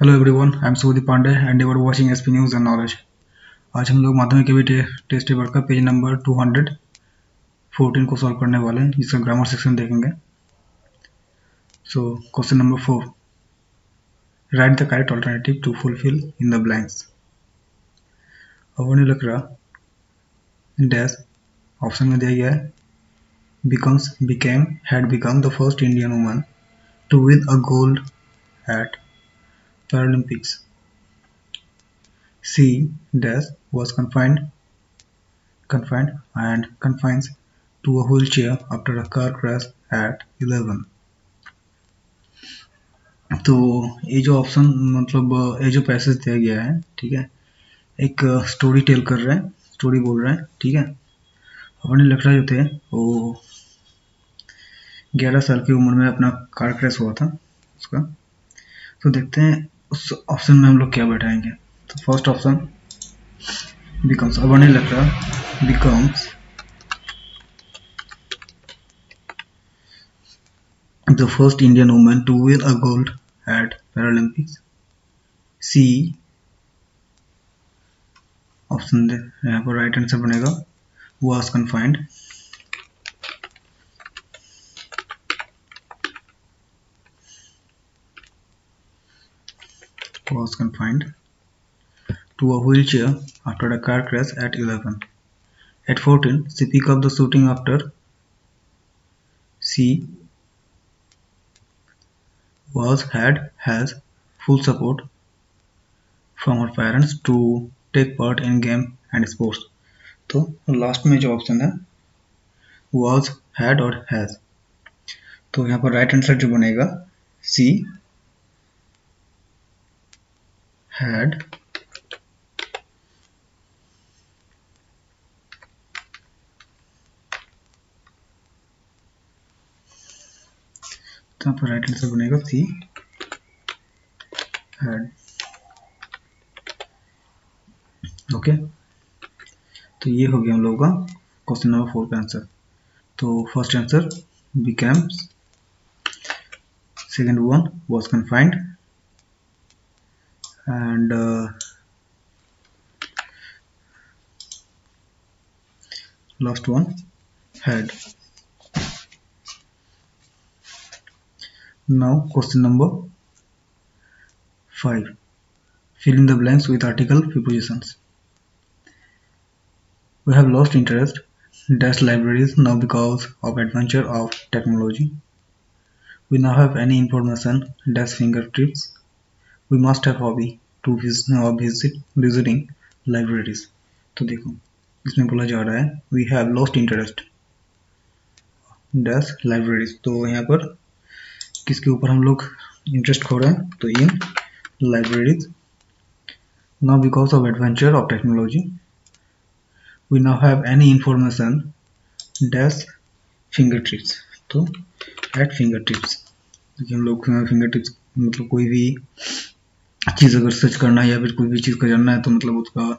Hello everyone, I am Sudi Pandey and you are watching SP news and knowledge. आज हम लोग माध्यमिक के भी टेस्ट पेपर का पेज नंबर 214 को सॉल्व करने वाले हैं, जिसका ग्रामर सेक्शन देखेंगे। So question number 4, write the correct alternative to fulfil in the blanks. अब नहीं लग रहा डैश ऑप्शन में दिया गया है had become the first Indian woman to win a gold at Paralympics. C dash was confined and confines to a wheelchair after a car crash at 11. तो ये जो ऑप्शन मतलब ये जो पैसेज दिया गया है, ठीक है, एक स्टोरी टेल कर रहे हैं, स्टोरी बोल रहे हैं, ठीक है। अपने लड़का जो थे वो 11 साल की उम्र में अपना कार क्रैश हुआ था उसका। तो देखते हैं उस ऑप्शन में हम लोग क्या बैठाएंगे। तो फर्स्ट ऑप्शन बिकम्स, अब नहीं लग रहा becomes the first Indian woman to win a gold at Paralympics. C option दे, यहाँ पर राइट आंसर बनेगा was confined to a wheelchair after a car crash at 11. At 14, she picked up the shooting after she has full support from her parents to take part in game and sports. तो last में जो option है was, had और has, तो यहाँ पर right answer जो बनेगा सी had तो यहाँ पर राइट आंसर बनेगा सी had। ओके, तो ये हो गया हम लोगों का क्वेश्चन नंबर 4 का आंसर। तो first answer becomes, second one was confined and last one had। Now question number 5, fill in the blanks with article prepositions. We have lost interest dash libraries now because of adventure of technology. We now have any information dash fingertips. We must have hobby to visiting libraries. तो देखो इसमें बोला जा रहा है we have lost interest dash libraries, तो यहाँ पर किसके ऊपर हम लोग इंटरेस्ट खो रहे हैं, तो इन libraries। now because of adventure of technology we now have any information dash fingertips, तो at fingertips, देखिए हम लोग fingertips मतलब कोई भी चीज़ अगर सर्च करना है या फिर कोई भी चीज़ का जानना है तो मतलब उसका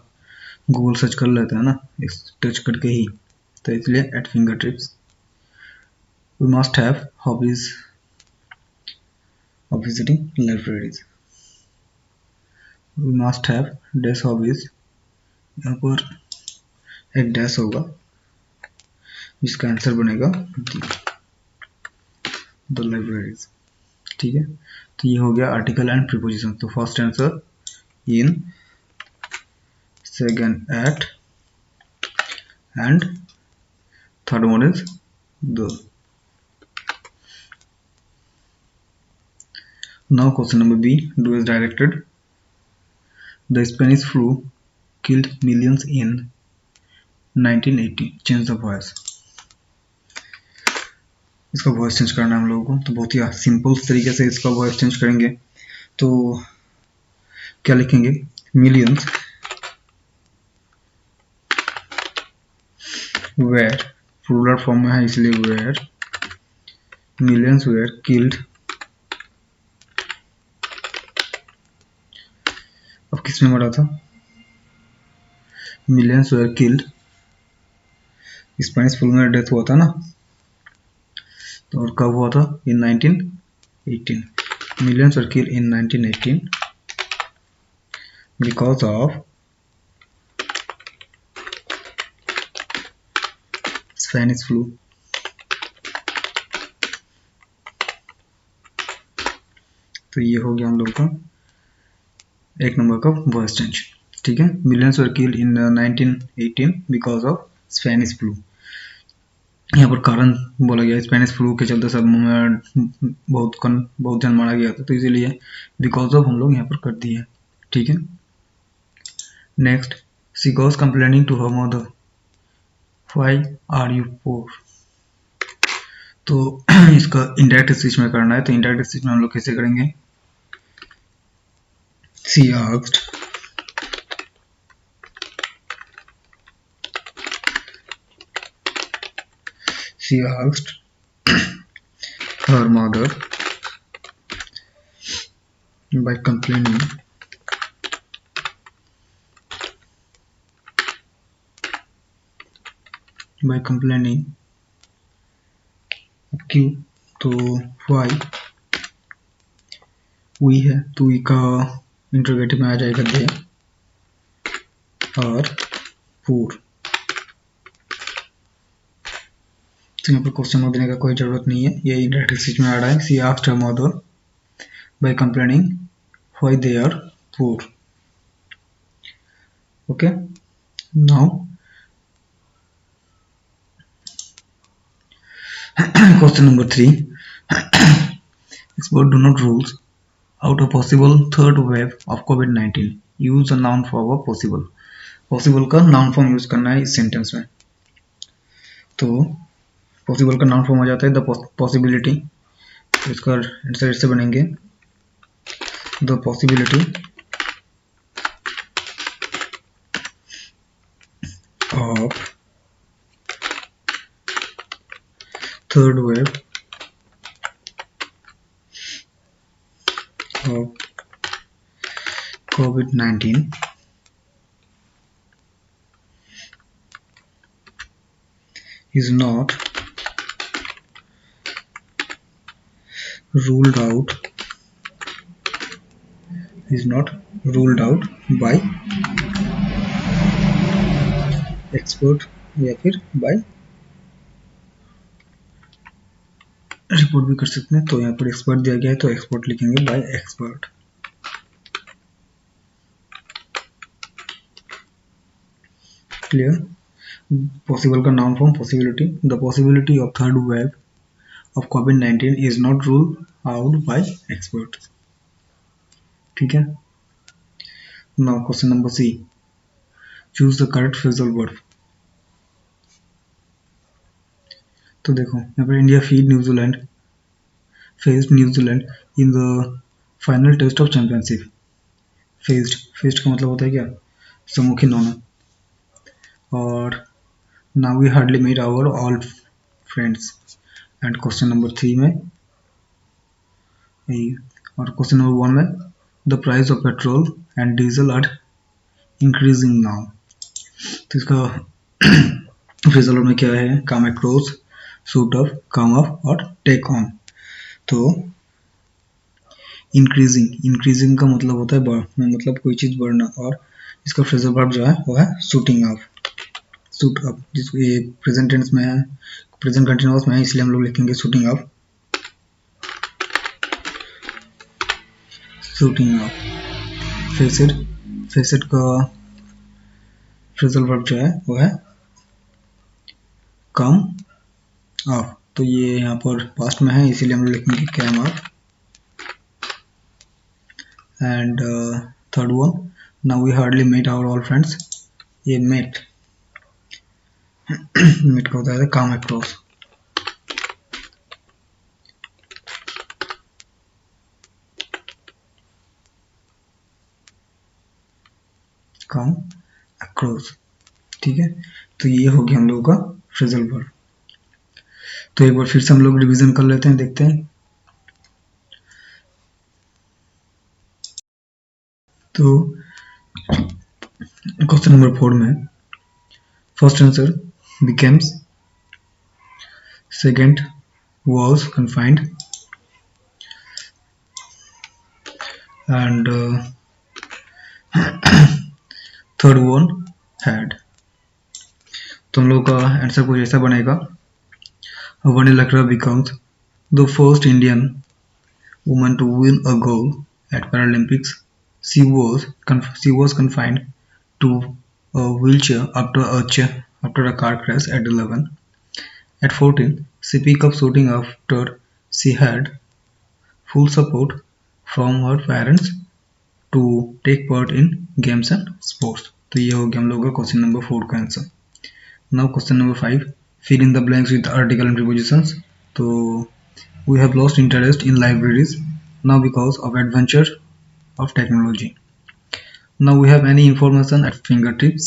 गूगल सर्च कर लेते हैं ना, इस टच करके ही, तो इसलिए at finger tips. We must have hobbies of visiting libraries. We must have dash hobbies, यहाँ पर एक डैश होगा जिसका आंसर बनेगा द लाइब्रेरीज, ठीक है। तो ये हो गया आर्टिकल एंड प्रीपोजिशन। तो first answer in, second at and third one is the। Now question number B, do as directed. The Spanish flu killed millions in 1980. Change the voice। इसका voice change करना है हम लोगों को, तो बहुत ही simple तरीके से इसका वॉइस चेंज करेंगे। तो क्या लिखेंगे, मिलियंस were, प्लूरल फॉर्म में है इसलिए were, millions were killed। अब किसमें मरा था, millions were killed, Spanish flu में डेथ हुआ था ना, तो और कब हुआ था, in 1918। millions were killed in 1918 because of Spanish flu। तो ये हो गया हम लोग का एक नंबर का वॉइस चेंज। ठीक है, millions were killed in 1918 because of Spanish flu. यहाँ पर कारण बोला गया स्पेनिश फ्लू के चलते सब बहुत जन मारा गया था, तो इसीलिए बिकॉज ऑफ हम लोग यहाँ पर कर दिए। ठीक है, next, she goes complaining to her mother, why are you poor. तो इसका इंडायरेक्ट स्पीच में करना है, तो इंडायरेक्ट स्पीच में हम लोग कैसे करेंगे? She asked her mother by complaining क्यों? तो why we है, तो we का इंटरोगेटिव में आ जाएगा दे, और poor। तो यहाँ पर क्वेश्चन मार्क देने का कोई जरूरत नहीं है, ये इंडायरेक्ट स्पीच में आ रहा है। She asked her mother by complaining why they are poor। okay, now question number 3, expert do not rules out a possible third wave of COVID-19, use a noun form of possible। Possible का noun form use करना है इस sentence में। तो possible का noun form हो जाता है द पॉसिबिलिटी, तो इसका आंसर इससे बनेंगे the possibility of third wave of COVID-19 is not ruled out by expert या फिर by रिपोर्ट भी कर सकते हैं। तो यहाँ पर एक्सपर्ट दिया गया है, तो एक्सपर्ट लिखेंगे बाय एक्सपर्ट। क्लियर? पॉसिबल का noun form possibility, the possibility of third wave of COVID-19 is not ruled out by expert. ठीक है, now question number C, choose the correct phrasal verb. तो देखो यहाँ पर India faced New Zealand in the final test of championship. Faced का मतलब होता है क्या? सम्मुखीन होना। और now we hardly meet our all friends. And question number 3 में और क्वेश्चन नंबर 1 में the price of petrol and diesel are increasing now. तो इसका फ्रेजल वर्ब में क्या है? Come across, suit up, come up और टेक ऑन। तो इंक्रीजिंग का मतलब होता है मतलब कोई चीज बढ़ना, और इसका फ्रेजल वर्ब जो है वो है शूटिंग अप, सूट अप, जिसको ये प्रेजेंट टेंस में है, प्रेजेंट कंटिन्यूअस में है, इसलिए हम लोग लिखेंगे शूटिंग अप। फेसेड का फ्रेजल वर्ब जो है वो है कम अप, तो ये यहाँ पर पास्ट में है, इसीलिए हम लोग लिखेंगे came up. And third one, now we hardly met our all friends, ये मेट का होता है कम अक्रॉस। Come across. ठीक है, तो ये हो गया हम लोगों का फ्रेजल वर्ब। तो एक बार फिर से हम लोग रिवीजन कर लेते हैं, देखते हैं। तो क्वेश्चन नंबर 4 में first answer becomes, second was confined, and third one had. तो हम लोग का आंसर कुछ ऐसा बनेगा, Vanni Lakra becomes the first Indian woman to win a gold at Paralympics. She was confined to a wheelchair after a car crash at 11. At 14, she picked up shooting after she had full support from her parents to take part in games and sports. तो ये हो गया हम लोग का question number 4 का answer. Now question number 5, fill in the blanks with article and prepositions. तो we have lost interest in libraries now because of adventure of technology. Now we have any information at fingertips.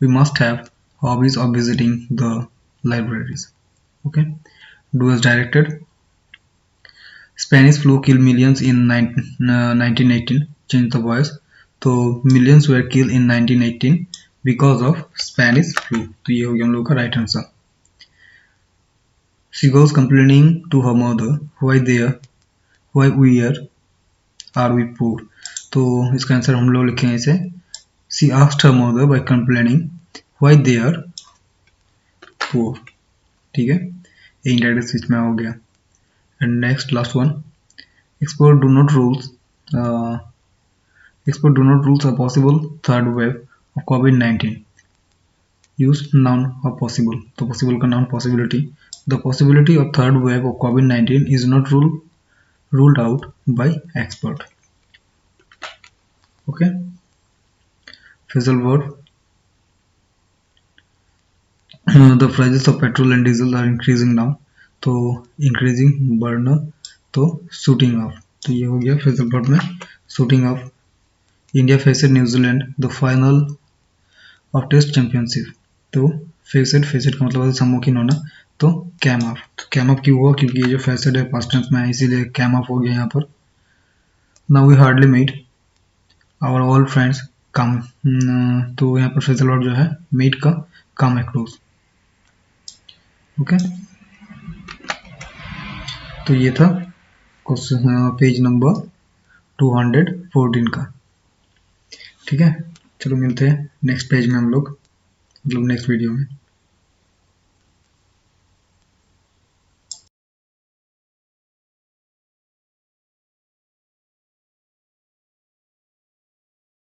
We must have hobbies of visiting the libraries. Okay, do as directed. Spanish flu killed millions in 1918. Change the voice. तो millions were killed in 1918 because of Spanish flu. तो ये हो गया हम लोग का right answer. She goes complaining to her mother, why we are we poor. तो इसका आंसर हम लोग लिखेंगे इसे, She asked her mother by complaining why they are poor. ठीक है, ये इंडायरेक्ट स्विच में हो गया। And next last one, expert do not rules a possible third wave of COVID-19. Use noun of possible. तो possible का noun possibility. The possibility of third wave of COVID-19 is not ruled out by expert. Okay. Phrasal verb. The prices of petrol and diesel are increasing now. तो increasing burner तो shooting off. तो ये हो गया phrasal verb में shooting off. India faced New Zealand the final of Test Championship. तो faced का मतलब है सम्मुखीन होना, तो कैम ऑफ। तो कैम ऑफ क्यों हुआ, क्योंकि ये जो faced है पास्ट टेंस में है, इसीलिए कैम ऑफ हो गया यहाँ पर। Now we hardly meet our old friends come, तो यहाँ पर phrasal verb जो है meet का come across। ओके, तो ये था पेज नंबर 214 का। ठीक है, चलो मिलते हैं नेक्स्ट पेज में हम लोग, मतलब नेक्स्ट वीडियो में।